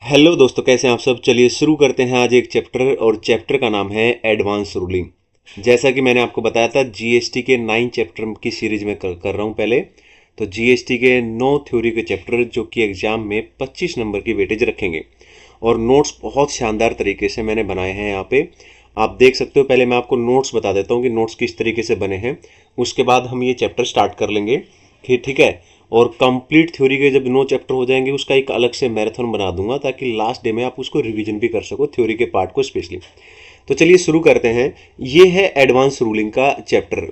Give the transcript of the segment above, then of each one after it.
Hello दोस्तों, कैसे हैं आप सब। चलिए शुरू करते हैं आज एक चैप्टर, और चैप्टर का नाम है एडवांस रूलिंग। जैसा कि मैंने आपको बताया था, जीएसटी के 9 चैप्टर की सीरीज में कर रहा हूं पहले। तो जीएसटी के 9 थ्योरी के चैप्टर जो कि एग्जाम में 25 नंबर की वेटेज रखेंगे, और नोट्स बहुत शानदार तरीके से मैंने बनाए हैं यहाँ पे। आप देख सकते हो। पहले मैं आपको नोट्स बता देता हूँ कि नोट्स किस तरीके से बने हैं, उसके बाद हम ये चैप्टर स्टार्ट कर लेंगे। ठीक है। और कंप्लीट थ्योरी के जब 9 चैप्टर हो जाएंगे, उसका एक अलग से मैराथन बना दूंगा, ताकि लास्ट डे में आप उसको रिवीजन भी कर सको, थ्योरी के पार्ट को स्पेशली। तो चलिए शुरू करते हैं। ये है एडवांस रूलिंग का चैप्टर।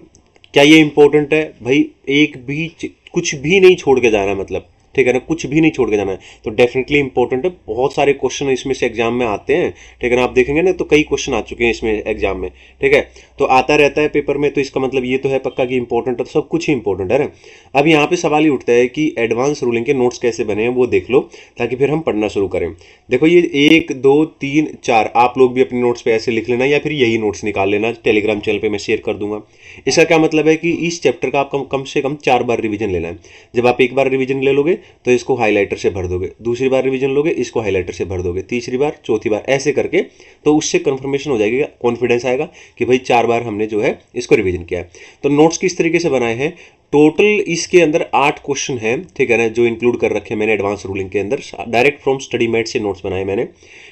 क्या ये इंपॉर्टेंट है भाई? एक भी कुछ भी नहीं छोड़ के जाना है, मतलब ठीक है ना, कुछ भी नहीं छोड़ के जाना है। तो डेफिनेटली इंपॉर्टेंट है। बहुत सारे क्वेश्चन इसमें से एग्जाम में आते हैं, ठीक है ना। आप देखेंगे ना, तो कई क्वेश्चन आ चुके हैं इसमें एग्जाम में, ठीक है। तो आता रहता है पेपर में, तो इसका मतलब ये तो है पक्का कि इंपॉर्टेंट है, तो सब कुछ ही इंपॉर्टेंट है ना। अब यहाँ पे सवाल ही उठता है कि एडवांस रूलिंग के नोट्स कैसे बने हैं, वो देख लो, ताकि फिर हम पढ़ना शुरू करें। देखो, ये 1 2 3 4 आप लोग भी अपने नोट्स पे ऐसे लिख लेना, या फिर यही नोट्स निकाल लेना। टेलीग्राम चैनल पे मैं शेयर कर दूंगा। इसका क्या मतलब है कि इस चैप्टर का आपको कम से कम 4 बार रिवीजन लेना है। जब आप एक बार रिवीजन ले लोगे तो इसको हाईलाइटर से भर दोगे, दूसरी बार रिवीजन लोगे इसको हाईलाइटर से भर दोगे, तीसरी बार, चौथी बार, ऐसे करके। तो उससे कंफर्मेशन हो जाएगी, कॉन्फिडेंस आएगा कि भाई 4 बार हमने जो है इसको रिवीजन किया है। तो नोट्स किस तरीके से बनाए हैं? टोटल इसके अंदर 8 क्वेश्चन हैं, ठीक है ना, जो इंक्लूड कर रखे हैं मैंने एडवांस रूलिंग के अंदर। डायरेक्ट फ्रॉम स्टडी मेट से नोट्स बनाए मैंने,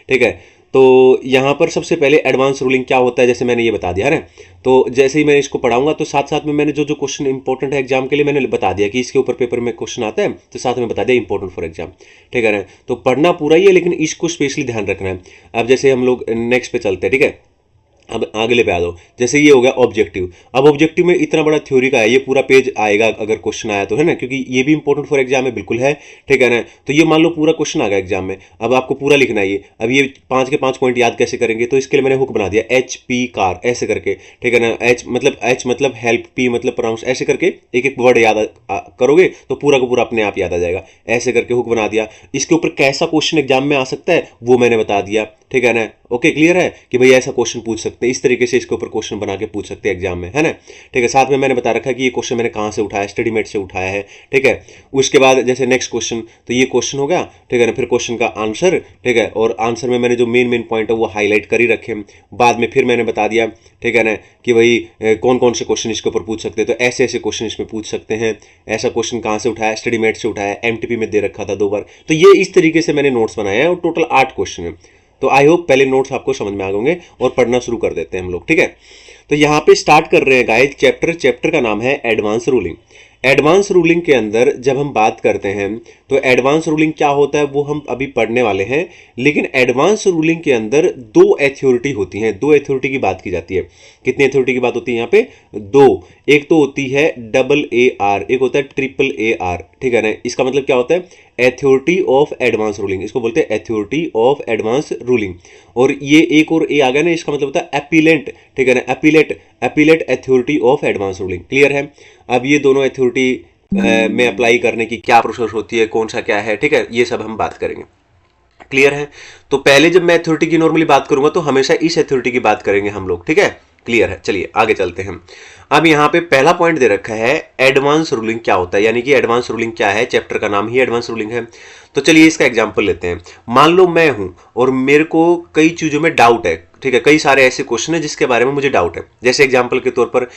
ठीक है। तो यहाँ पर सबसे पहले एडवांस रूलिंग क्या होता है, जैसे मैंने ये बता दिया है ना। तो जैसे ही मैं इसको पढ़ाऊंगा, तो साथ साथ में मैंने जो जो क्वेश्चन इंपॉर्टेंट है एग्जाम के लिए, मैंने बता दिया कि इसके ऊपर पेपर में क्वेश्चन आता है, तो साथ में बता दिया इंपॉर्टेंट फॉर एग्जाम, ठीक है ना। तो पढ़ना पूरा ही है, लेकिन इसको स्पेशली ध्यान रखना है। अब जैसे हम लोग नेक्स्ट पे चलते हैं, ठीक है। अब अगले पे आ जाओ। जैसे ये हो गया ऑब्जेक्टिव। अब ऑब्जेक्टिव में इतना बड़ा थ्योरी का है, ये पूरा पेज आएगा अगर क्वेश्चन आया तो, है ना, क्योंकि ये भी इंपॉर्टेंट फॉर एग्जाम है, बिल्कुल है, ठीक है ना। तो ये मान लो पूरा क्वेश्चन आ गया एग्जाम में, अब आपको पूरा लिखना है ये। अब ये 5 के 5 पॉइंट याद कैसे करेंगे? तो इसके लिए मैंने हुक बना दिया, एच पी कार, ऐसे करके, ठीक है ना। एच मतलब हेल्प, पी मतलब प्रोनाउंस, ऐसे करके एक एक वर्ड याद करोगे तो पूरा का पूरा अपने आप याद आ जाएगा। ऐसे करके हुक बना दिया। इसके ऊपर कैसा क्वेश्चन एग्जाम में आ सकता है वो मैंने बता दिया, ठीक है ना। ओके, क्लियर है कि भाई ऐसा क्वेश्चन पूछ सकते हैं, इस तरीके से इसके ऊपर क्वेश्चन बना के पूछ सकते हैं एग्जाम में, है ना, ठीक है। साथ में मैंने बता रखा है कि ये क्वेश्चन मैंने कहाँ से उठाया, स्टडी मेट से उठाया है, ठीक है। उसके बाद जैसे नेक्स्ट क्वेश्चन, तो ये क्वेश्चन हो गया, ठीक है ना। फिर क्वेश्चन का आंसर, ठीक है, और आंसर में मैंने जो मेन मेन पॉइंट है वो हाईलाइट कर ही रखे। बाद में फिर मैंने बता दिया, ठीक है ना, कि भाई कौन कौन से क्वेश्चन इसके ऊपर पूछ सकते हैं। तो ऐसे ऐसे क्वेश्चन इसमें पूछ सकते हैं। ऐसा क्वेश्चन कहाँ से उठाया? स्टडी मेट से उठाया, एमटीपी में दे रखा था 2 बार। तो ये इस तरीके से मैंने नोट्स बनाए हैं, और टोटल 8 क्वेश्चन है। तो आई होप पहले नोट्स आपको समझ में आ गए और पढ़ना शुरू कर देते हैं हम लोग, ठीक है। तो यहाँ पे स्टार्ट कर रहे हैं गाइस चैप्टर का नाम है एडवांस रूलिंग। एडवांस रूलिंग के अंदर जब हम बात करते हैं, तो एडवांस रूलिंग क्या होता है वो हम अभी पढ़ने वाले हैं। लेकिन एडवांस रूलिंग के अंदर 2 अथॉरिटी होती हैं, 2 अथॉरिटी की बात की जाती है। कितनी अथॉरिटी की बात होती है यहाँ पे? 2। एक तो होती है AAR, एक होता है AAAR, ठीक है ना। इसका मतलब क्या होता है? अथॉरिटी ऑफ एडवांस रूलिंग, इसको बोलते हैं अथॉरिटी ऑफ एडवांस रूलिंग। और ये एक और ए आ गया ना, इसका मतलब होता है अपीलेंट, ठीक है ना, appellate authority of advance ruling. Clear है? अब ये दोनों अथॉरिटी में अप्लाई करने की क्या प्रोसेस होती है, कौन सा क्या है, ठीक है, ये सब हम बात करेंगे। क्लियर है? तो पहले जब मैं अथॉरिटी की नॉर्मली बात करूंगा, तो हमेशा इस अथॉरिटी की बात करेंगे हम लोग, ठीक है। क्लियर है? चलिए आगे चलते हैं। अब यहाँ पे पहला पॉइंट दे रखा है एडवांस रूलिंग क्या होता है, यानी कि एडवांस रूलिंग क्या है, चैप्टर का नाम ही एडवांस रूलिंग है। तो चलिए इसका एग्जांपल लेते हैं। मान लो मैं हूं और मेरे को कई चीजों में डाउट है, ठीक है। कई सारे ऐसे क्वेश्चन है जिसके बारे में मुझे डाउट है। जैसे एग्जांपल के तौर पर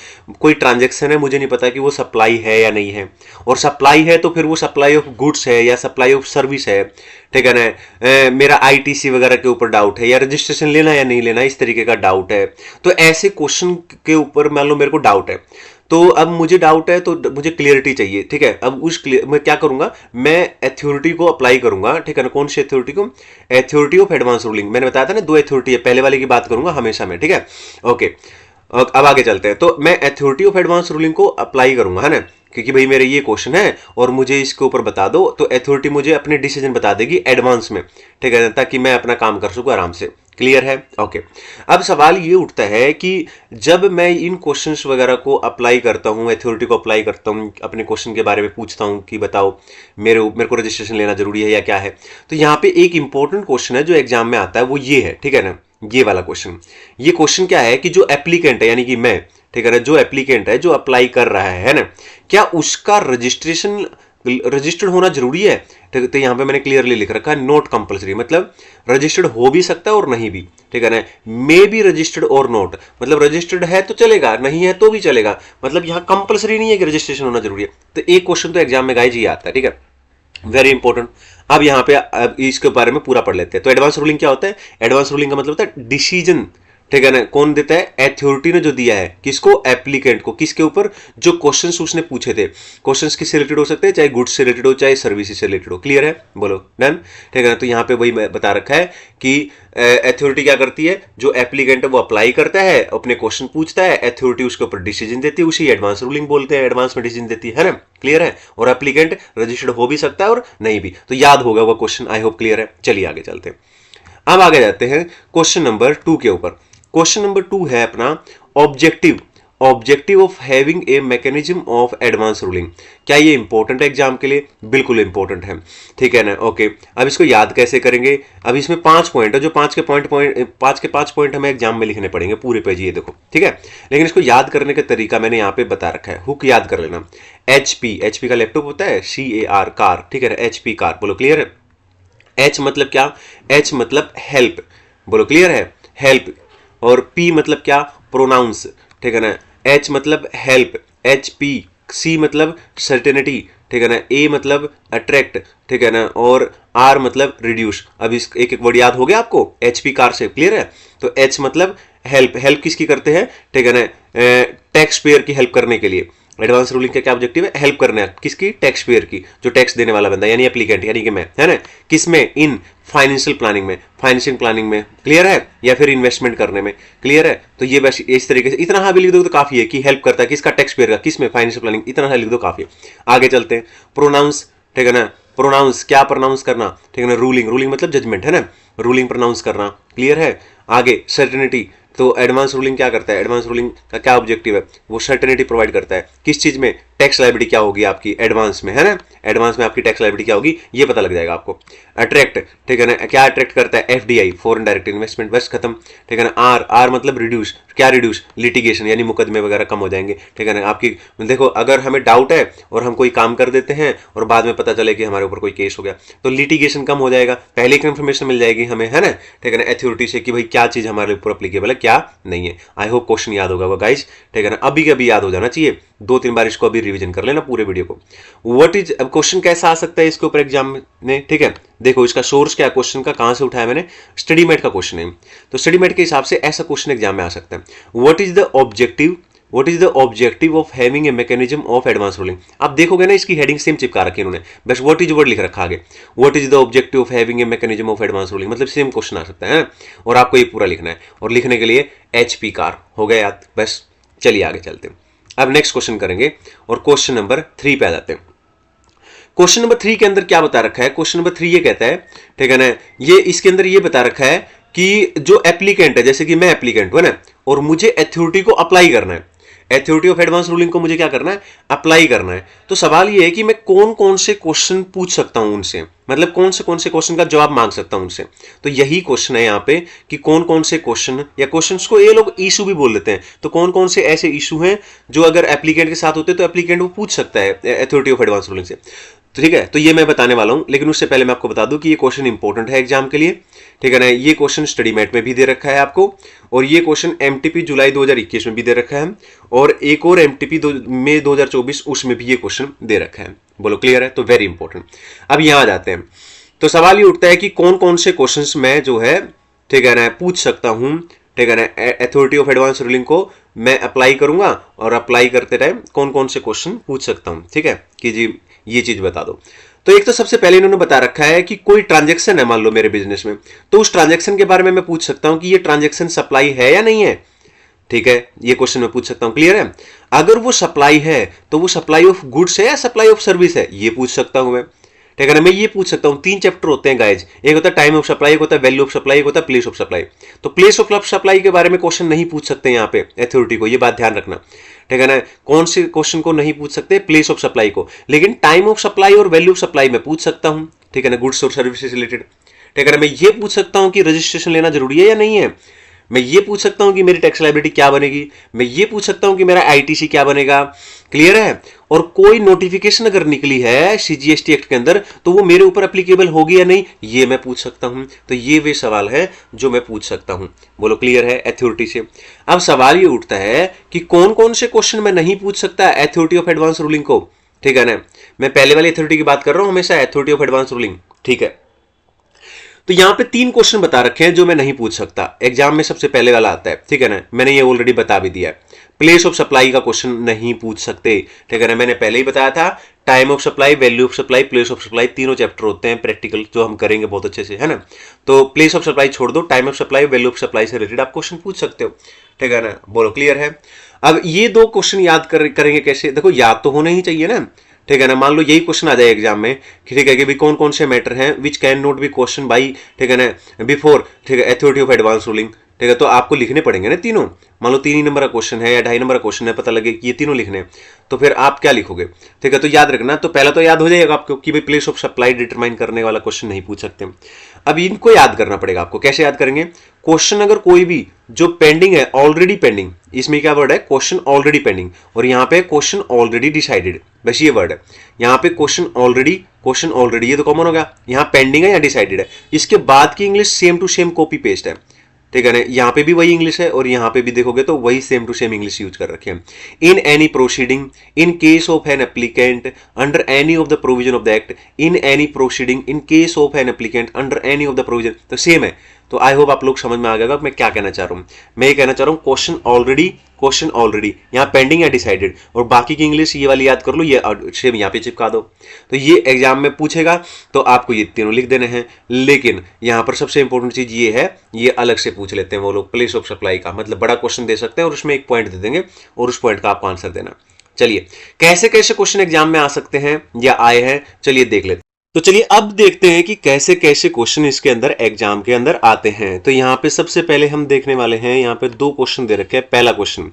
कोई ट्रांजैक्शन है, मुझे नहीं पता कि वो सप्लाई है या नहीं है, और सप्लाई है तो फिर वो सप्लाई ऑफ गुड्स है या सप्लाई ऑफ सर्विस है, ठीक है ना। मेरा आईटीसी वगैरह के ऊपर डाउट है, या रजिस्ट्रेशन लेना या नहीं लेना, इस तरीके का डाउट है। तो ऐसे क्वेश्चन के ऊपर मान लो मेरे को डाउट है, तो अब मुझे डाउट है, तो मुझे क्लियरिटी चाहिए, ठीक है। अब मैं क्या करूंगा? मैं अथॉरिटी को अप्लाई करूंगा, ठीक है ना। कौन सी अथॉरिटी को? Authority of advance ruling. मैंने बताया था ना 2 अथॉरिटी है, पहले वाले की बात करूंगा हमेशा में, ठीक है। ओके, अब आगे चलते हैं। तो मैं अथॉरिटी ऑफ एडवांस रूलिंग को अप्लाई करूंगा, है ना, क्योंकि भाई मेरे ये क्वेश्चन है और मुझे इसके ऊपर बता दो, तो अथॉरिटी मुझे अपने डिसीजन बता देगी एडवांस में, ठीक है, ताकि मैं अपना काम कर सकूं आराम से। क्लियर है? ओके। अब सवाल ये उठता है कि जब मैं इन क्वेश्चंस वगैरह को अप्लाई करता हूं, अथॉरिटी को अप्लाई करता हूं, अपने क्वेश्चन के बारे में पूछता हूं कि बताओ मेरे को रजिस्ट्रेशन लेना जरूरी है या क्या है, तो यहाँ पे एक इंपॉर्टेंट क्वेश्चन है जो एग्जाम में आता है, वो ये है, ठीक है ना, ये वाला क्वेश्चन। ये क्वेश्चन क्या है कि जो एप्लीकेंट है, यानी कि मैं, ठीक है ना, जो एप्लीकेंट है, जो अप्लाई कर रहा है ना, क्या उसका रजिस्ट्रेशन रजिस्टर्ड होना जरूरी है, ठीक है, तो यहाँ पे मैंने क्लियरली लिख रखा है नॉट कंपल्सरी, मतलब रजिस्टर्ड हो भी सकता है और नहीं भी, ठीक है ना। मे बी रजिस्टर्ड और नॉट, मतलब रजिस्टर्ड है तो चलेगा, नहीं है तो भी चलेगा, मतलब यहाँ कंपल्सरी नहीं है कि रजिस्ट्रेशन होना जरूरी है। तो एक क्वेश्चन तो एग्जाम में गाइज ये आता है, ठीक है, वेरी इंपॉर्टेंट। अब यहाँ पे अब इसके बारे में पूरा पढ़ लेते हैं। तो एडवांस रूलिंग क्या होता है? एडवांस रूलिंग का मतलब होता है डिसीजन, ठीक है ना। कौन देता है? अथॉरिटी ने जो दिया है, किसको? एप्लीकेंट को। किसके ऊपर? जो क्वेश्चंस उसने पूछे थे। क्वेश्चंस किससे रिलेटेड हो सकते हैं? चाहे गुड्स से रिलेटेड हो, चाहे सर्विसेज से रिलेटेड हो। क्लियर है? बोलो डन, ठीक है ना। तो यहाँ पे वही बता रखा है कि अथॉरिटी क्या करती है, जो एप्लीकेंट है वो अप्लाई करता है, अपने क्वेश्चन पूछता है, अथॉरिटी उसके ऊपर डिसीजन देती है, उसी एडवांस रूलिंग बोलते हैं, एडवांस में डिसीजन देती है ना। क्लियर है? और एप्लीकेंट रजिस्टर्ड हो भी सकता है और नहीं भी। तो याद होगा वो क्वेश्चन, आई होप क्लियर है। चलिए आगे चलते हैं। अब आगे जाते हैं क्वेश्चन नंबर 2 के ऊपर। क्वेश्चन नंबर 2 है अपना objective, objective of having a mechanism of advance ruling. क्या ये इंपॉर्टेंट है एग्जाम के लिए? बिल्कुल इंपॉर्टेंट है, ठीक है ना। ओके, अब इसको याद कैसे करेंगे? अब इसमें 5 पॉइंट है, जो 5 के 5 पॉइंट हमें एग्जाम में लिखने पड़ेंगे पूरे पेज, ये देखो, ठीक है। लेकिन इसको याद करने का तरीका मैंने यहाँ पे बता रखा है, हुक याद कर लेना। HP का लैपटॉप होता है, CAR कार, ठीक है, HP कार, बोलो क्लियर है। H मतलब क्या? H मतलब हेल्प, बोलो क्लियर है, हेल्प। और P मतलब क्या? प्रोनाउंस, ठीक है ना। H मतलब हेल्प, HP। C मतलब सर्टेनिटी, ठीक है ना। A मतलब अट्रैक्ट, ठीक है ना। और R मतलब रिड्यूस। अब इस एक एक वर्ड याद हो गया आपको HP कार से, क्लियर है। तो H मतलब हेल्प, हेल्प किसकी करते हैं, ठीक है ना, टैक्स पेयर की हेल्प करने के लिए। एडवांस रूलिंग का क्या ऑब्जेक्टिव है? हेल्प करना है, किसकी? टैक्स पेयर की, जो टैक्स देने वाला बंदा यानी एप्लीकेंट, यानी कि मैं, है ना। किसमें? इन फाइनेंशियल प्लानिंग में, फाइनेंशियल प्लानिंग में, क्लियर है, या फिर इन्वेस्टमेंट करने में, क्लियर है। तो ये बस इस तरीके से इतना हाँ भी लिख दो तो काफी है कि हेल्प करता है, किसका? टैक्स पेयर का, किसमें? फाइनेंशियल प्लानिंग, इतना हाँ लिख दो काफी है। आगे चलते हैं। प्रोनाउंस, ठीक है ना। प्रोनाउंस क्या प्रोनाउंस करना, ठीक है ना। रूलिंग, रूलिंग मतलब जजमेंट, है ना। रूलिंग प्रोनाउंस करना, क्लियर है। आगे सर्टेनिटी, तो एडवांस रूलिंग क्या करता है? एडवांस रूलिंग का क्या ऑब्जेक्टिव है? वो सर्टेनिटी प्रोवाइड करता है, किस चीज में? टैक्स लायबिलिटी क्या होगी आपकी एडवांस में, है ना। एडवांस में आपकी टैक्स लायबिलिटी क्या होगी ये पता लग जाएगा आपको। अट्रैक्ट, ठीक है ना, क्या अट्रैक्ट करता है? FDI, फॉरेन डायरेक्ट इन्वेस्टमेंट, बस खत्म, ठीक है ना। आर मतलब रिड्यूस, क्या रिड्यूस? लिटिगेशन, यानी मुकदमे वगैरह कम हो जाएंगे, ठीक है ना। आपकी देखो, अगर हमें डाउट है और हम कोई काम कर देते हैं और बाद में पता चले कि हमारे ऊपर कोई केस हो गया, तो लिटिगेशन कम हो जाएगा, पहले की इन्फॉर्मेशन मिल जाएगी हमें, है ना, ठीक है ना, अथॉरिटी से कि भाई क्या चीज हमारे ऊपर अप्लीकेबल है, क्या नहीं है। आई होप क्वेश्चन याद होगा गाइस, ठीक है ना। अभी के अभी याद हो जाना चाहिए, 2-3 बार इसको अभी रिवीजन कर लेना पूरे वीडियो को। व्हाट इज, अब क्वेश्चन कैसा आ सकता है इसके ऊपर एग्जाम में, ठीक है। देखो इसका सोर्स क्या, क्वेश्चन का कहां से उठाया मैंने, स्टडीमेट का क्वेश्चन है, तो स्टडीमेट के हिसाब से ऐसा क्वेश्चन एग्जाम में आ सकता है। What is the objective, what is the objective of having a mechanism of advance ruling. आप देखोगे ना इसकी हेडिंग सेम चिपका रखी है इन्होंने, बस व्हाट इज वर्ड लिख रखा आगे, what is the objective of having a mechanism of advance ruling, मतलब सेम क्वेश्चन आ सकता है, और आपको ये पूरा लिखना है, और लिखने के लिए HP कार हो गया याद, बस। चलिए आगे चलते हैं, अब नेक्स्ट क्वेश्चन करेंगे और क्वेश्चन नंबर 3 पे आ जाते हैं। क्वेश्चन नंबर 3 के अंदर क्या बता रखा है? क्वेश्चन नंबर 3 ये कहता है, ठीक है ना, ये इसके अंदर ये बता रखा है कि जो एप्लीकेंट है, जैसे कि मैं एप्लीकेंट हूं ना, और मुझे अथॉरिटी को अप्लाई करना है, अथॉरिटी ऑफ एडवांस रूलिंग को मुझे क्या करना है? अप्लाई करना है। तो सवाल ये है कि मैं कौन कौन से क्वेश्चन पूछ सकता हूं उनसे, मतलब कौन से क्वेश्चन का जवाब मांग सकता हूं उनसे। तो यही क्वेश्चन है यहाँ पे कि कौन कौन से क्वेश्चन, या क्वेश्चंस को ये लोग इशू भी बोल देते हैं, तो कौन कौन से ऐसे इशू हैं जो अगर एप्लीकेंट के साथ होते तो एप्लीकेंट वो पूछ सकता है अथॉरिटी ऑफ एडवांस रूलिंग से। तो ठीक है, तो ये मैं बताने वाला हूं, लेकिन उससे पहले मैं आपको बता दूं कि ये क्वेश्चन इंपॉर्टेंट है एग्जाम के लिए, ठीक है ना। ये क्वेश्चन स्टडीमेट में भी दे रखा है आपको, और ये क्वेश्चन MTP जुलाई 2021 में भी दे रखा है, और एक और MTP मई 2024 उसमें भी ये क्वेश्चन दे रखा है। बोलो क्लियर है? तो वेरी इंपॉर्टेंट। अब यहां आ जाते हैं, तो सवाल ये उठता है कि कौन कौन से क्वेश्चन मैं जो है, ठीक है ना, पूछ सकता हूं, ठीक है ना, अथॉरिटी ऑफ एडवांस रूलिंग को मैं अप्लाई करूंगा, और अप्लाई करते टाइम कौन कौन से क्वेश्चन पूछ सकता हूं, ठीक है, कि जी ये चीज बता दो। तो एक तो सबसे पहले इन्होंने बता रखा है कि कोई ट्रांजैक्शन है मान लो मेरे बिजनेस में, तो उस ट्रांजैक्शन के बारे में मैं पूछ सकता हूं कि ये ट्रांजैक्शन सप्लाई है या नहीं है, ठीक है, ये क्वेश्चन मैं पूछ सकता हूं। क्लियर है? अगर वो सप्लाई है तो वो सप्लाई ऑफ गुड्स है या सप्लाई ऑफ सर्विस है, ये पूछ सकता हूं मैं, ठीक है ना। मैं ये पूछ सकता हूं, 3 चैप्टर होते हैं गाइज, एक होता है टाइम ऑफ सप्लाई, एक होता है वैल्यू ऑफ सप्लाई, एक होता है प्लेस ऑफ सप्लाई। तो प्लेस ऑफ सप्लाई के बारे में क्वेश्चन नहीं पूछ सकते यहाँ पे अथॉरिटी को, ये बात ध्यान रखना, ठीक है ना। कौन से क्वेश्चन को नहीं पूछ सकते? प्लेस ऑफ सप्लाई को, लेकिन टाइम ऑफ सप्लाई और वैल्यू ऑफ सप्लाई में पूछ सकता हूं, ठीक है ना, गुड्स और सर्विसेज रिलेटेड, ठीक है ना। मैं ये पूछ सकता हूं कि रजिस्ट्रेशन लेना जरूरी है या नहीं है, मैं ये पूछ सकता हूं कि मेरी टैक्स लायबिलिटी क्या बनेगी, मैं ये पूछ सकता हूं कि मेरा आईटीसी क्या बनेगा। क्लियर है। और कोई नोटिफिकेशन अगर निकली है सीजीएसटी एक्ट के अंदर तो वो मेरे ऊपर एप्लीकेबल होगी या नहीं, ये मैं पूछ सकता हूं। तो ये वे सवाल है जो मैं पूछ सकता हूं। बोलो क्लियर है अथॉरिटी से। अब सवाल ये उठता है कि कौन कौन से क्वेश्चन मैं नहीं पूछ सकता अथॉरिटी ऑफ एडवांस रूलिंग को। ठीक है ना, मैं पहले वाली अथॉरिटी की बात कर रहा हूं, हमेशा अथॉरिटी ऑफ एडवांस रूलिंग। ठीक है, तो यहां पे 3 क्वेश्चन बता रखे हैं जो मैं नहीं पूछ सकता। एग्जाम में सबसे पहले वाला आता है, ठीक है ना, मैंने ये ऑलरेडी बता भी दिया है। प्लेस ऑफ सप्लाई का क्वेश्चन नहीं पूछ सकते, ठीक है ना, मैंने पहले ही बताया था। Time of supply, value of supply, place of supply, तीनों चैप्टर होते हैं प्रैक्टिकल जो हम करेंगे बहुत अच्छे से, है ना। तो प्लेस ऑफ सप्लाई छोड़ दो, time of supply, value of supply से रिलेटेड आप क्वेश्चन पूछ सकते हो, ठीक है ना। बोलो क्लियर है। अब ये 2 क्वेश्चन याद करेंगे कैसे, देखो याद तो होने ही चाहिए ना, ठीक है ना। मान लो यही क्वेश्चन आ जाए एग्जाम में, ठीक है, कि भी कौन कौन से मैटर हैं which can not be question by, ठीक है ना, बिफोर, ठीक है, अथॉरिटी ऑफ एडवांस रूलिंग, ठीक है। तो आपको लिखने पड़ेंगे ना तीनों। मान लो 3 ही नंबर का क्वेश्चन है या 2.5 नंबर का क्वेश्चन है, पता लगे कि ये तीनों लिखने हैं, तो फिर आप क्या लिखोगे, ठीक है। तो याद रखना, तो पहला तो याद हो जाएगा आपको कि भाई प्लेस ऑफ सप्लाई डिटरमाइन करने वाला क्वेश्चन नहीं पूछ सकते। अब इनको याद करना पड़ेगा आपको। कैसे याद करेंगे, क्वेश्चन अगर कोई भी जो पेंडिंग है, ऑलरेडी पेंडिंग, इसमें क्या वर्ड है, क्वेश्चन ऑलरेडी पेंडिंग, और यहां पे क्वेश्चन ऑलरेडी डिसाइडेड, बस ये वर्ड है। यहां पे क्वेश्चन ऑलरेडी, ये तो कॉमन हो गया। यहां पेंडिंग है या डिसाइडेड है, इसके बाद की English same to same copy paste है, ठीक है ना। यहां पे भी वही इंग्लिश है और यहां पे भी देखोगे तो वही same to same English use कर रखे हैं। In any proceeding, in case of an applicant under any of the provision of the act, in any proceeding, in case of an applicant under any of the provision, तो same है। तो I hope आप लोग समझ में आ गया मैं क्या कहना चाह रहा हूं। मैं ये कहना चाह रहा हूं क्वेश्चन ऑलरेडी, यहां पेंडिंग या डिसाइडेड, और बाकी की इंग्लिश ये वाली याद कर लो, ये सेम यहां पे चिपका दो। तो ये एग्जाम में पूछेगा तो आपको ये तीनों लिख देने हैं। लेकिन यहां पर सबसे इंपॉर्टेंट चीज ये है, ये अलग से पूछ लेते हैं वो लोग प्लेस ऑफ सप्लाई का, मतलब बड़ा क्वेश्चन दे सकते हैं और उसमें एक पॉइंट दे देंगे और उस पॉइंट का आपको आंसर देना। चलिए, कैसे कैसे क्वेश्चन एग्जाम में आ सकते हैं या आए हैं, चलिए देख लेते हैं। तो चलिए अब देखते हैं कि कैसे कैसे क्वेश्चन इसके अंदर एग्जाम के अंदर आते हैं। तो यहां पे सबसे पहले हम देखने वाले हैं, यहां पे 2 क्वेश्चन दे रखे हैं। पहला क्वेश्चन,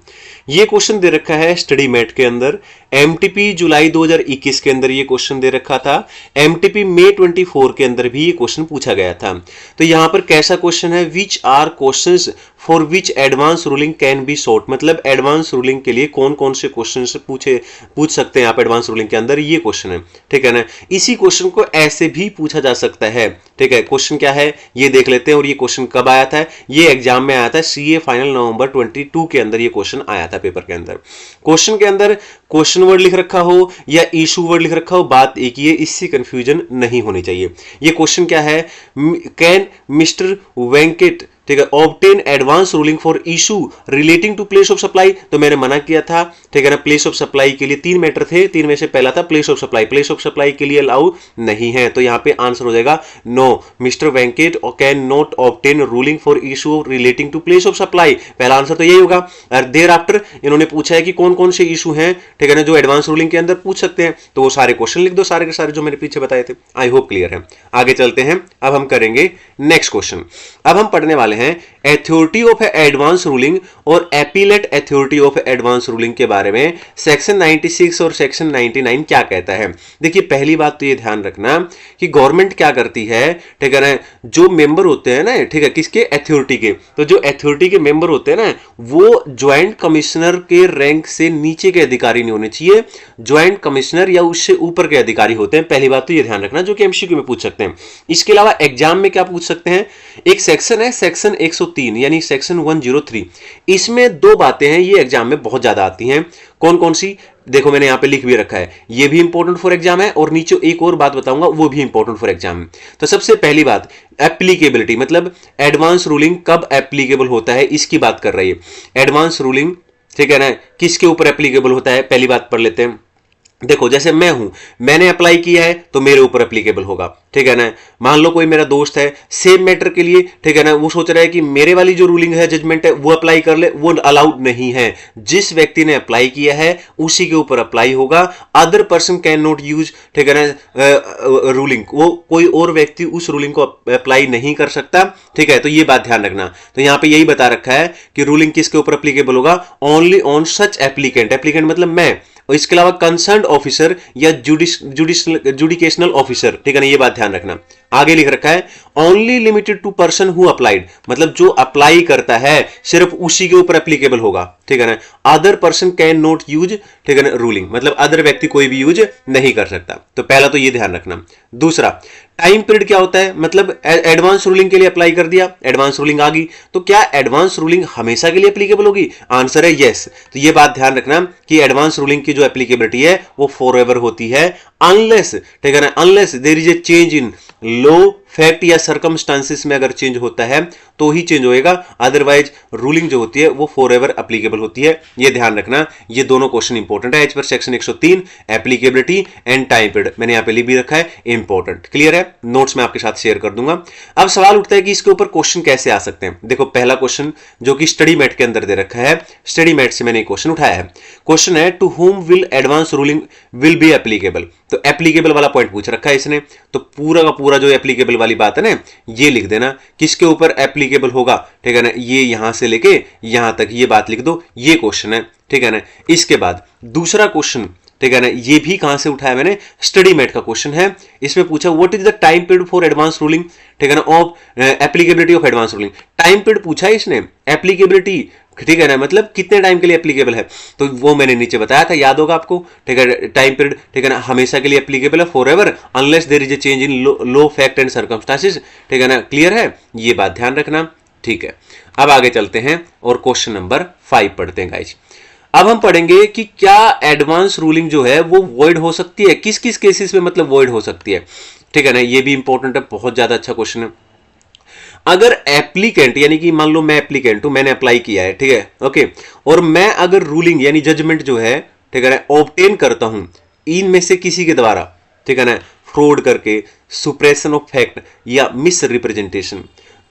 ये क्वेश्चन दे रखा है स्टडी मेट के अंदर, एमटीपी जुलाई 2021 के अंदर ये क्वेश्चन दे रखा था, एमटीपी मई 24 के अंदर भी ये क्वेश्चन पूछा गया था। तो यहां पर कैसा क्वेश्चन है, which are questions for which advance ruling can be sought, मतलब एडवांस रूलिंग के लिए कौन कौन से क्वेश्चन पूछ सकते हैं आप एडवांस रूलिंग के अंदर, ये क्वेश्चन है, ठीक है ना। इसी क्वेश्चन को ऐसे भी पूछा जा सकता है, ठीक है। क्वेश्चन क्या है ये देख लेते हैं, और ये क्वेश्चन कब आया था, ये एग्जाम में आया था सीए फाइनल नवंबर 22 के अंदर ये क्वेश्चन आया था पेपर के अंदर। क्वेश्चन के अंदर क्वेश्चन वर्ड लिख रखा हो या इशू वर्ड लिख रखा हो, बात एक ही है, इससे कंफ्यूजन नहीं होनी चाहिए। ये क्वेश्चन क्या है, कैन मिस्टर वेंकट, ठीक है, obtain advance ruling for issue relating to place of supply, तो मैंने मना किया था, ठीक है ना। प्लेस ऑफ सप्लाई के लिए 3 मैटर थे, 3 में से पहला था place of supply, place of supply के लिए अलाउ नहीं है, तो यहां पे आंसर हो जाएगा no, mister Venkat can not obtain ruling for issue relating to place of supply, पहला आंसर तो यही होगा। और देयर आफ्टर इन्होंने पूछा है कि कौन कौन से इशू हैं, ठीक है ना, जो एडवांस रूलिंग के अंदर पूछ सकते हैं, तो वो सारे क्वेश्चन लिख दो, सारे के सारे जो मैंने पीछे बताए थे। आई होप क्लियर है। आगे चलते हैं, अब हम करेंगे नेक्स्ट क्वेश्चन। अब हम पढ़ने वाले हैं अथॉरिटी ऑफ एडवांस रूलिंग और appellate authority of advance ruling के बारे में। सेक्शन 96 और सेक्शन 99 क्या कहता है। देखिए, पहली बात तो ये ध्यान रखना कि गवर्नमेंट क्या करती है, ठीक है ना, जो मेंबर होते हैं ना, ठीक है, किसके, अथॉरिटी के, तो जो अथॉरिटी के मेंबर होते हैं ना, वो ज्वाइंट कमिश्नर के रैंक से नीचे के अधिकारी नहीं होने चाहिए, ज्वाइंट कमिश्नर या उससे ऊपर के अधिकारी होते हैं। पहली बात तो ये ध्यान रखना, जो कि एमसीक्यू में पूछ सकते हैं। इसके अलावा एग्जाम में क्या पूछ सकते हैं, एक सेक्शन है सेक्शन 103 यानी सेक्शन 103, इसमें 2 बातें हैं, ये एग्जाम में बहुत ज्यादा आती हैं। कौन कौन सी, देखो मैंने यहां पे लिख भी रखा है, ये भी इंपॉर्टेंट फॉर एग्जाम है, और नीचे एक और बात बताऊंगा वो भी इंपॉर्टेंट फॉर एग्जाम है। तो सबसे पहली बात एप्लीकेबिलिटी, मतलब एडवांस रूलिंग कब एप्लीकेबल होता है, इसकी बात कर रही है। एडवांस रूलिंग, ठीक है ना, किसके ऊपर एप्लीकेबल होता है, पहली बात पढ़ लेते हैं। देखो, जैसे मैं हूं, मैंने अप्लाई किया है तो मेरे ऊपर एप्लीकेबल होगा, ठीक है ना। मान लो कोई मेरा दोस्त है सेम मैटर के लिए, ठीक है ना, वो सोच रहा है कि मेरे वाली जो रूलिंग है, जजमेंट है, वो अप्लाई कर ले, वो अलाउड नहीं है। जिस व्यक्ति ने अप्लाई किया है उसी के ऊपर अप्लाई होगा। Other person can not use, ठीक है ना, रूलिंग, वो कोई और व्यक्ति उस रूलिंग को अप्लाई नहीं कर सकता, ठीक है। तो ये बात ध्यान रखना। तो यहां पे यही बता रखा है कि रूलिंग किसके ऊपर एप्लीकेबल होगा, only on such applicant, applicant मतलब मैं, और इसके अलावा कंसर्न्ड ऑफिसर या जुडिकेशनल ऑफिसर, ठीक है ना, ये बात ध्यान रखना। आगे लिख रखा है only limited to person who applied, मतलब जो अप्लाई करता है सिर्फ उसी के ऊपर एप्लीकेबल होगा, ठीक है ना। Other person can not use, ठीक है ना, रूलिंग, मतलब अदर व्यक्ति कोई भी यूज नहीं कर सकता। तो पहला तो ये ध्यान रखना। दूसरा, टाइम पीरियड क्या होता है, मतलब एडवांस रूलिंग के लिए अप्लाई कर दिया, एडवांस रूलिंग आ गई, तो क्या एडवांस रूलिंग हमेशा के लिए एप्लीकेबल होगी? आंसर है यस। तो ये बात ध्यान रखना कि एडवांस रूलिंग की जो एप्लीकेबिलिटी है वो फॉरएवर होती है, अनलेस, ठीक है ना, unless there is a change in law, fact या सर्कमस्टांसिस में अगर चेंज होता है तो ही चेंज होएगा, अदरवाइज रूलिंग जो होती है वो फॉरएवर एप्लीकेबल होती है। ये ध्यान रखना। ये दोनों क्वेश्चन इंपॉर्टेंट है as per section 103 applicability and time period, मैंने यहां पे लिख भी रखा है इंपॉर्टेंट। क्लियर है? नोट्स में आपके साथ शेयर कर दूंगा। अब सवाल उठता है कि इसके ऊपर क्वेश्चन कैसे आ सकते हैं। देखो, पहला क्वेश्चन जो कि स्टडी मैट के अंदर दे रखा है, स्टडी मैट से मैंने क्वेश्चन उठाया है। क्वेश्चन है to whom will advance ruling will be applicable, तो एप्लीकेबल वाला पॉइंट पूछ रखा है इसने, तो पूरा का पूरा जो एप्लीकेबल वाली बात है ना, ये लिख देना किसके ऊपर एप्लीकेबल होगा, ठीक है ना, ये यहां से लेके यहां तक ये बात लिख दो, ये क्वेश्चन है, ठीक है ना। इसके बाद दूसरा क्वेश्चन, ठीक है ना, ये भी कहां से उठाया मैंने, स्टडी मेट का क्वेश्चन है। इसमें पूछा what is the time period for advance ruling, ठीक है ना, of applicability of advance ruling. Time period पूछा है इसने, एप्लीकेबिलिटी, ठीक है ना, मतलब कितने टाइम के लिए एप्लीकेबल है, तो वो मैंने नीचे बताया था, याद होगा आपको, ठीक है। टाइम पीरियड, ठीक है ना, हमेशा के लिए एप्लीकेबल है, forever, unless there is a change in law, fact and circumstances, ठीक है ना। क्लियर है? ये बात ध्यान रखना, ठीक है। अब आगे चलते हैं और क्वेश्चन नंबर 5 पढ़ते हैं गाइस। अब हम पढ़ेंगे कि क्या एडवांस रूलिंग जो है वो वॉइड हो सकती है, किस किस केसेस में मतलब वॉइड हो सकती है, ठीक है ना। ये भी इंपॉर्टेंट है, बहुत ज्यादा अच्छा क्वेश्चन है। अगर एप्लीकेंट, यानी कि मान लो मैं एप्लीकेंट हूं, मैंने अप्लाई किया है, ठीक है, ओके, और मैं अगर रूलिंग यानी जजमेंट जो है, ठीक है ना, ऑब्टेन करता हूं इनमें से किसी के द्वारा, ठीक है ना, फ्रॉड करके, सुप्रेशन ऑफ फैक्ट या मिस रिप्रेजेंटेशन,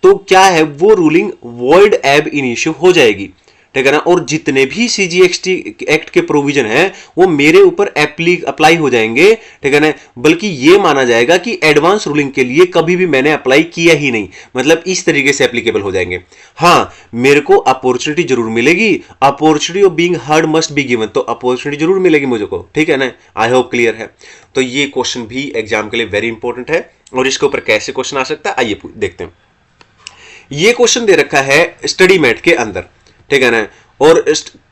तो क्या है वो रूलिंग वॉइड एब इनिशियो हो जाएगी, ठीक है ना। और जितने भी सीजीएसटी एक्ट के प्रोविजन हैं वो मेरे ऊपर अप्लाई हो जाएंगे, ठीक है ना। बल्कि ये माना जाएगा कि एडवांस रूलिंग के लिए कभी भी मैंने अप्लाई किया ही नहीं, मतलब इस तरीके से एप्लीकेबल हो जाएंगे। हाँ, मेरे को अपॉर्चुनिटी जरूर मिलेगी, opportunity of being heard must be given, तो अपॉर्चुनिटी जरूर मिलेगी मुझे को, ठीक है ना। आई होप क्लियर है। तो ये क्वेश्चन भी एग्जाम के लिए वेरी इंपॉर्टेंट है, और इसके ऊपर कैसे क्वेश्चन आ सकता है आइए देखते हैं। ये क्वेश्चन दे रखा है स्टडी मैट के अंदर, ठीक है ना, और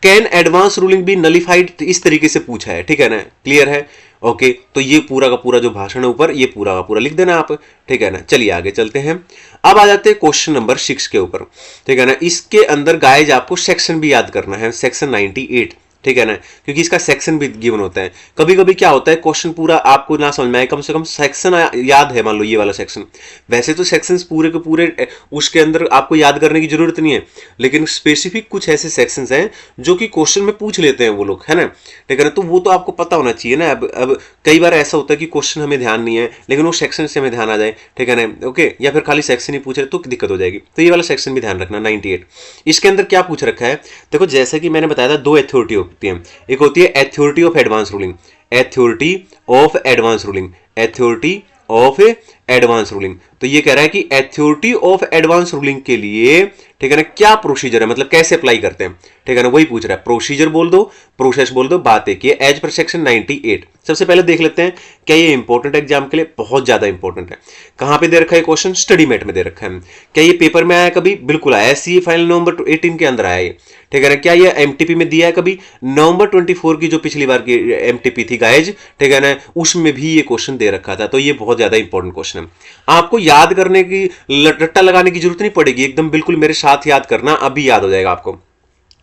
can advance ruling be nullified, इस तरीके से पूछा है, ठीक है ना। क्लियर है? ओके, तो ये पूरा का पूरा जो भाषण है ऊपर, ये पूरा का पूरा लिख देना आप, ठीक है ना। चलिए आगे चलते हैं। अब आ जाते हैं क्वेश्चन नंबर 6 के ऊपर, ठीक है ना। इसके अंदर गाइज आपको सेक्शन भी याद करना है, सेक्शन 98, ठीक है ना, क्योंकि इसका सेक्शन भी गिवन होता है। कभी कभी क्या होता है, क्वेश्चन पूरा आपको ना समझ में आए, कम से कम सेक्शन याद है, मान लो ये वाला सेक्शन। वैसे तो सेक्शंस पूरे के पूरे उसके अंदर आपको याद करने की जरूरत नहीं है, लेकिन स्पेसिफिक कुछ ऐसे सेक्शंस हैं जो कि क्वेश्चन में पूछ लेते हैं वो लोग, है ना, ठीक है ना। तो वो तो आपको पता होना चाहिए ना। अब कई बार ऐसा होता है कि क्वेश्चन हमें ध्यान नहीं है, लेकिन वो सेक्शन से हमें ध्यान आ जाए, ठीक है ना, ओके, या फिर खाली सेक्शन ही पूछ रहे तो दिक्कत हो जाएगी। तो ये वाला सेक्शन भी ध्यान रखना, 98। इसके अंदर क्या पूछ रखा है, देखो, जैसे कि मैंने बताया था, दो अथॉरिटी होती है। एक होती है authority of advance ruling, authority of advance ruling, authority of advance ruling. तो ये कह रहा है कि अथॉरिटी ऑफ एडवांस रूलिंग के लिए, ठीक है ना, क्या प्रोसीजर है, मतलब कैसे अप्लाई करते हैं, ठीक है ना, वही पूछ रहा है। प्रोसीजर बोल दो, प्रोसेस बोल दो, बात एक ही है, एज पर सेक्शन 98। सबसे पहले देख लेते हैं क्या ये इंपॉर्टेंट एग्जाम के लिए, बहुत ज्यादा इंपॉर्टेंट है। कहां पे दे रखा है क्वेश्चन, स्टडी मेट में दे रखा है। क्या ये पेपर में आया कभी? बिल्कुल आया, सी फाइनल नवंबर 18 के अंदर आया ये, ठीक है ना। क्या ये एमटीपी में दिया है कभी? नवंबर 24 की जो पिछली बार की एमटीपी थी गाइज, ठीक है ना, उसमें भी ये क्वेश्चन दे रखा था। तो ये बहुत ज्यादा इंपॉर्टेंट क्वेश्चन है, आपको याद करने की, रट्टा लगाने की जरूरत नहीं पड़ेगी, एकदम बिल्कुल मेरे साथ याद करना, अभी याद हो जाएगा आपको।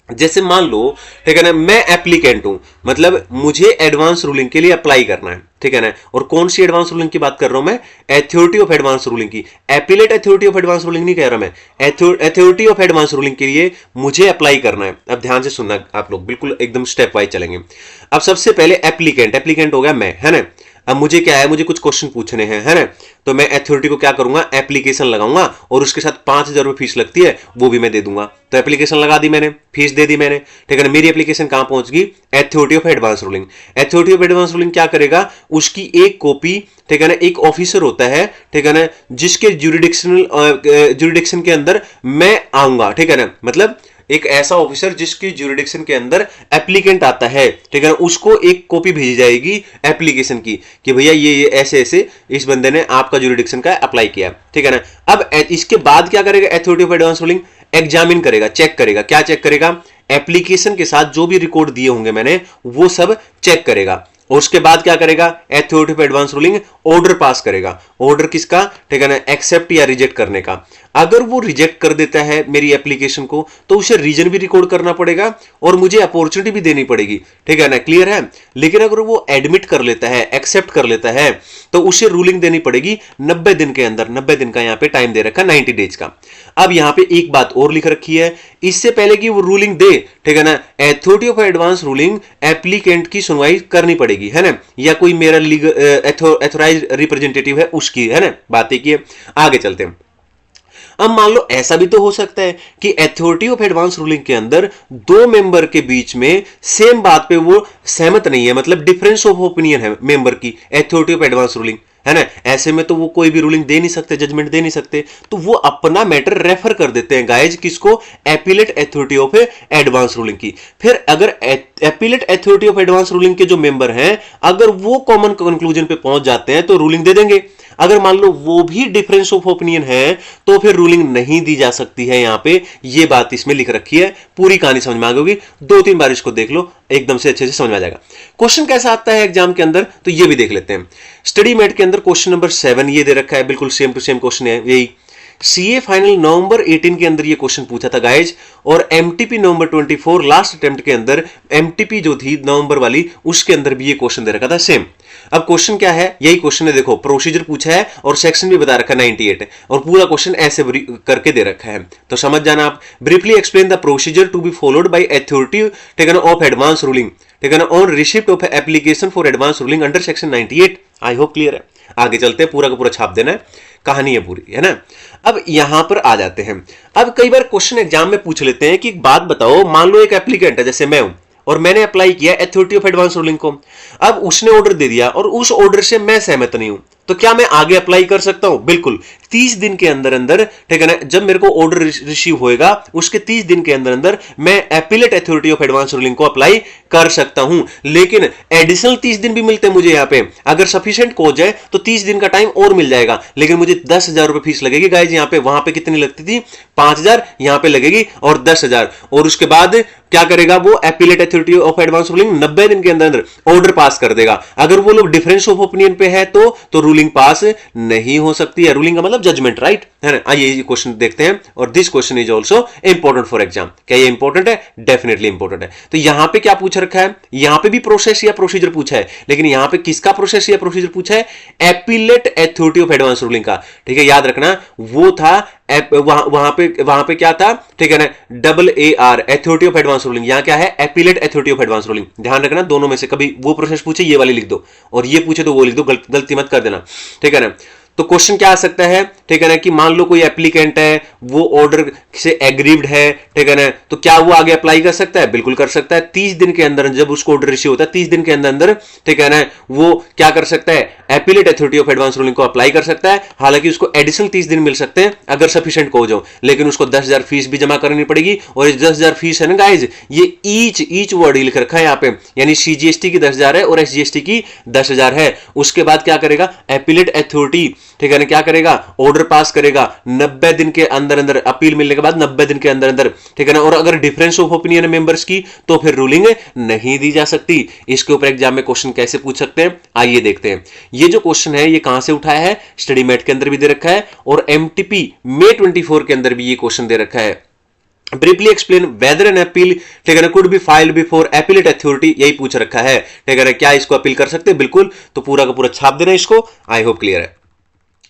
जैसे मान लो, ठीक है ना, मैं एप्लीकेंट हूं, मतलब मुझे एडवांस रूलिंग के लिए अप्लाई करना है, ठीक है ना। और कौन सी एडवांस रूलिंग की बात कर रहा हूं मैं? अथॉरिटी ऑफ एडवांस रूलिंग की। Appellate authority of advance ruling नहीं कह रहा मैं, अथॉरिटी ऑफ एडवांस रूलिंग के लिए मुझे अप्लाई करना है। अब ध्यान से सुनना आप लोग, बिल्कुल एकदम स्टेप वाइज चलेंगे। अब सबसे पहले एप्लीकेंट हो गया मैं, है ना। अब मुझे क्या है, मुझे कुछ क्वेश्चन पूछने हैं, है ना। तो मैं अथॉरिटी को क्या करूंगा, एप्लीकेशन लगाऊंगा, और उसके साथ 5,000 रुपए फीस लगती है, वो भी मैं दे दूंगा। तो एप्लीकेशन लगा दी मैंने, फीस दे दी मैंने, ठीक है ना। मेरी एप्लीकेशन कहां पहुंच गई? Authority of advance ruling. Authority of advance ruling क्या करेगा, उसकी एक कॉपी, ठीक है ना, एक ऑफिसर होता है, ठीक है ना, जिसके ज्यूरिडिक्शन के अंदर मैं आऊंगा, ठीक है ना। मतलब एक ऐसा ऑफिसर जिसकी ज्यूरिडिक्शन के अंदर एप्लीकेंट आता है, ठीक है ना, उसको एक कॉपी भेजी जाएगी एप्लीकेशन की कि भैया ये ऐसे ऐसे इस बंदे ने आपका ज्यूरिडिक्शन का अप्लाई किया, ठीक है ना। अब इसके बाद क्या करेगा authority of advance ruling, examine करेगा, चेक करेगा। क्या चेक करेगा? एप्लीकेशन के साथ जो भी रिकॉर्ड दिए होंगे मैंने वो सब चेक करेगा। और उसके बाद क्या करेगा? Authority of advance ruling order pass करेगा। ऑर्डर किसका? ठीक है ना, एक्सेप्ट या रिजेक्ट करने का। अगर वो रिजेक्ट कर देता है मेरी एप्लीकेशन को तो उसे रीजन भी रिकॉर्ड करना पड़ेगा और मुझे अपॉर्चुनिटी भी देनी पड़ेगी, ठीक है ना, क्लियर है। लेकिन अगर वो एडमिट कर लेता है, एक्सेप्ट कर लेता है, तो उसे रूलिंग देनी पड़ेगी 90 दिन के अंदर। 90 दिन का यहां पे टाइम दे रखा, 90 डेज का। अब यहां पे एक बात और लिख रखी है, इससे पहले कि वो रूलिंग दे, ठीक है ना, authority of advance ruling applicant की सुनवाई करनी पड़ेगी, है ना, या कोई मेरा लीगल एथोराइज्ड रिप्रेजेंटेटिव है उसकी, है ना, बातें की है। आगे चलते हैं। अब मान लो ऐसा भी तो हो सकता है कि अथॉरिटी ऑफ एडवांस रूलिंग के अंदर दो मेंबर के बीच में सेम बात पे वो सहमत नहीं है, मतलब डिफरेंस ऑफ ओपिनियन है मेंबर की अथॉरिटी ऑफ एडवांस रूलिंग, है ना। ऐसे में तो वो कोई भी रूलिंग दे नहीं सकते, जजमेंट दे नहीं सकते, तो वो अपना मैटर रेफर कर देते हैं गाइज किसको? Appellate authority of advance ruling की। फिर अगर appellate authority of advance ruling के जो मेंबर हैं अगर वो कॉमन कंक्लूजन पे पहुंच जाते हैं तो रूलिंग दे देंगे। अगर मान लो वो भी डिफरेंस ऑफ ओपिनियन है तो फिर रूलिंग नहीं दी जा सकती है। यहां पे ये बात इसमें लिख रखी है, पूरी कहानी समझ में आ गई। 2-3 बार इसको देख लो, एकदम से अच्छे से समझ में आ जाएगा। क्वेश्चन कैसा आता है एग्जाम के अंदर तो ये भी देख लेते हैं। स्टडी मेट के अंदर क्वेश्चन नंबर 7 ये दे रखा है, बिल्कुल सेम टू सेम क्वेश्चन है यही। सीए फाइनल नवंबर 18 के अंदर ये क्वेश्चन पूछा था गाइज, और एमटीपी नवंबर 24 लास्ट अटेम्प्ट के अंदर एमटीपी जो थी नवंबर वाली उसके अंदर भी ये क्वेश्चन दे रखा था सेम। अब क्वेश्चन क्या है? यही क्वेश्चन है, देखो प्रोसीजर पूछा है और सेक्शन भी बता रखा है 98 और पूरा क्वेश्चन ऐसे करके दे रखा है, तो समझ जाना आप। Briefly explain the procedure to be followed by authority taken of advance ruling taken on receipt of application for advance ruling under section 98। I hope clear है। आगे चलते हैं, पूरा का पूरा छाप देना है, कहानी है पूरी, है ना। अब यहां पर आ जाते हैं। अब कई बार क्वेश्चन एग्जाम में पूछ लेते हैं कि एक बात बताओ, मान लो एक एप्लीकेंट है जैसे मैं हूं और मैंने अप्लाई किया अथॉरिटी ऑफ एडवांस रूलिंग को, अब उसने ऑर्डर दे दिया और उस ऑर्डर से मैं सहमत नहीं हूं, तो क्या मैं आगे अप्लाई कर सकता हूं? बिल्कुल, 30 दिन के अंदर अंदर, ठीक है ना, जब मेरे को ऑर्डर रिसीव होएगा उसके 30 दिन के अंदर अंदर मैं appellate authority of advance ruling को अप्लाई कर सकता हूं। लेकिन एडिशनल 30 दिन भी मिलते हैं मुझे यहां पे, अगर सफिशिएंट कॉज है तो 30 दिन का टाइम और मिल जाएगा। लेकिन मुझे 10,000 रुपए फीस लगेगी गाइज यहां पे, वहां पे कितनी लगती थी? 5,000, यहां पे लगेगी और 10,000। और उसके बाद क्या करेगा वो appellate authority of advance ruling 90 दिन के अंदर अंदर ऑर्डर पास कर देगा। अगर वो लोग डिफरेंस ऑफ ओपिनियन पे है तो रूलिंग पास नहीं हो सकती है। रूलिंग का मतलब जजमेंट, राइट, है ना। आइए ये क्वेश्चन देखते हैं, और this question is also important for exam. क्या ये इंपॉर्टेंट है? डेफिनेटली इंपॉर्टेंट है। तो यहां पे क्या पूछ रखा है? यहां पे भी प्रोसेस या प्रोसीजर पूछा है, लेकिन यहां पे किसका प्रोसेस या प्रोसीजर पूछा है? Appellate authority of advance ruling का, ठीक है, याद रखना वो था वहां पे क्या था, ठीक है ना, AAR authority of advance ruling, यहां क्या है? Appellate authority of advance ruling. ध्यान रखना दोनों में से कभी वो प्रोसेस पूछे ये वाली लिख दो और ये पूछे तो वो लिख दो, गलती मत कर देना, ठीक है ना। तो क्वेश्चन क्या आ सकता है, ठीक है ना, कि मान लो कोई एप्लीकेंट है वो ऑर्डर से एग्रीव्ड है, ठीक है ना, तो क्या वो आगे अप्लाई कर सकता है? बिल्कुल कर सकता है। 30 दिन के अंदर जब उसको ऑर्डर रिसीव होता है 30 दिन के अंदर अंदर, ठीक है ना, वो क्या कर सकता है? Appellate authority of advance ruling को अप्लाई कर सकता है। हालांकि उसको एडिशनल 30 दिन मिल सकते हैं अगर सफिशिएंट कॉज हो, लेकिन उसको 10,000 फीस भी जमा करनी पड़ेगी। और 10,000 फीस है ना गाइज, ये ईच वर्ड लिख रखा है यहाँ पे, यानी सीजीएसटी की 10,000 है और एसजीएसटी की 10,000 है। उसके बाद क्या करेगा एपीलेट अथॉरिटी, ठीक है ना, क्या करेगा? ऑर्डर पास करेगा 90 दिन के अंदर अंदर, अपील मिलने के बाद 90 दिन के अंदर अंदर, ठीक है ना। और अगर डिफरेंस ऑफ ओपिनियन है मेंबर्स की तो फिर रूलिंग नहीं दी जा सकती। इसके ऊपर एग्जाम में क्वेश्चन कैसे पूछ सकते हैं, आइए देखते हैं। ये जो क्वेश्चन है ये कहां से उठाया है? स्टडी मेट के अंदर भी दे रखा है और एमटीपी May 24 के अंदर भी ये क्वेश्चन दे रखा है। Briefly explain whether an appeal, ठीक है ना, could be filed before appellate authority, यही पूछ रखा है, ठीक है ना। क्या इसको अपील कर सकते हैं? बिल्कुल, तो पूरा का पूरा छाप देना इसको। आई होप क्लियर है।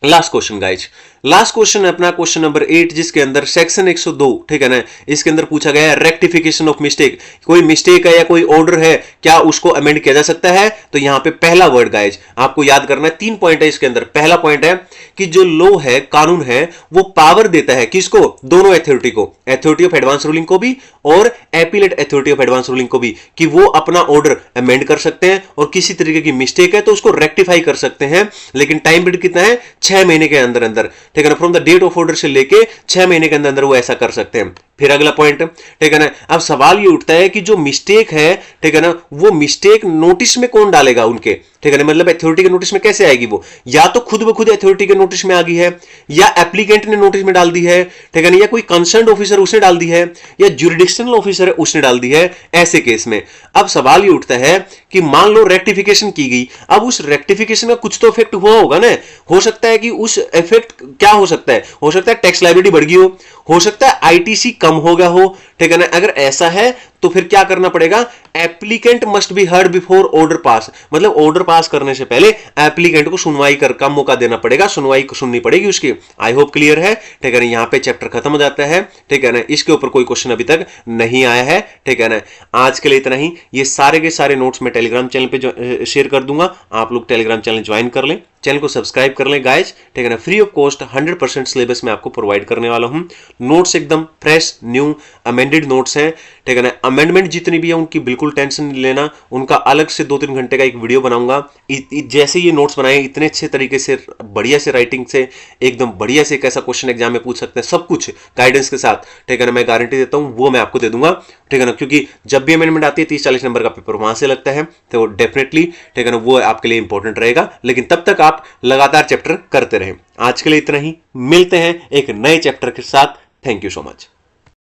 Last question guys, last question है अपना क्वेश्चन नंबर 8, जिसके अंदर सेक्शन 102, ठीक है ना, इसके अंदर पूछा गया है रेक्टिफिकेशन ऑफ मिस्टेक। कोई मिस्टेक है या कोई ऑर्डर है, क्या उसको अमेंड किया जा सकता है? तो यहां पे पहला वर्ड गाइज आपको याद करना है, 3 पॉइंट है इसके अंदर। पहला पॉइंट है कि जो लॉ है, कानून है, वो पावर देता है किसको? दोनों अथॉरिटी को, अथॉरिटी ऑफ एडवांस रूलिंग को भी और appellate authority of advance ruling को भी, कि वो अपना ऑर्डर अमेंड कर सकते हैं और किसी तरीके की मिस्टेक है तो उसको रेक्टिफाई कर सकते हैं। लेकिन टाइम पीरियड कितना है? 6 महीने के अंदर अंदर, ठीक है ना, from the date of order से लेके 6 महीने के अंदर अंदर वो ऐसा कर सकते हैं। फिर अगला पॉइंट, ठीक है ना, अब सवाल ये उठता है कि जो मिस्टेक है, ठीक है ना, वो मिस्टेक नोटिस में कौन डालेगा उनके, ठीक है ना, मतलब अथॉरिटी के नोटिस में कैसे आएगी वो, या तो खुद ब खुद अथॉरिटी के नोटिस में आ गई है, या एप्लीकेंट ने नोटिस में डाल दी है, ठीक है ना, या कोई कंसर्न्ड ऑफिसर उसने डाल दी है, या ज्यूरिडिक्शनल ऑफिसर है उसने डाल दी है। ऐसे केस में अब सवाल ये उठता है कि मान लो रेक्टिफिकेशन की गई, अब उस रेक्टिफिकेशन का कुछ तो इफेक्ट हुआ होगा ना, हो सकता है कि उस इफेक्ट क्या हो सकता है, हो सकता है टैक्स लायबिलिटी बढ़ गई हो सकता है आईटीसी कम हो गया हो, ठीक है ना। अगर ऐसा है तो फिर क्या करना पड़ेगा, applicant must be heard before order pass, मतलब ऑर्डर पास करने से पहले एप्लीकेंट को सुनवाई का मौका देना पड़ेगा, सुनवाई को सुननी पड़ेगी उसकी। आई होप क्लियर है, ठीक है ना। यहां पे चैप्टर खत्म हो जाता है, ठीक है ना, इसके ऊपर कोई क्वेश्चन अभी तक नहीं आया है, ठीक है ना। आज के लिए इतना ही, ये सारे के सारे नोट्स मैं टेलीग्राम चैनल पे शेयर कर दूंगा, आप लोग टेलीग्राम चैनल ज्वाइन कर लें, चैनल को सब्सक्राइब कर लें गाइज, ठीक है ना। फ्री ऑफ कॉस्ट 100% सिलेबस में आपको प्रोवाइड करने वाला हूं, नोट्स एकदम फ्रेश न्यू अमेंडेड नोट्स हैं, ठीक है ना। अमेंडमेंट जितनी भी है उनकी बिल्कुल टेंशन नहीं लेना, उनका अलग से 2-3 घंटे का एक वीडियो बनाऊंगा। जैसे ये नोट्स बनाए इतने अच्छे तरीके से, बढ़िया से राइटिंग से, एकदम बढ़िया से कैसा क्वेश्चन एग्जाम में पूछ सकते हैं, सब कुछ गाइडेंस के साथ, ठीक है ना, मैं गारंटी देता हूं, वो मैं आपको दे दूंगा, ठीक है ना। क्योंकि जब भी अमेंडमेंट आती है 30-40 नंबर का पेपर वहां से लगता है, तो डेफिनेटली, ठीक है ना, वो आपके लिए इंपॉर्टेंट रहेगा। लेकिन तब तक आप लगातार चैप्टर करते रहें। आज के लिए इतना ही, मिलते हैं एक नए चैप्टर के साथ। Thank you so much.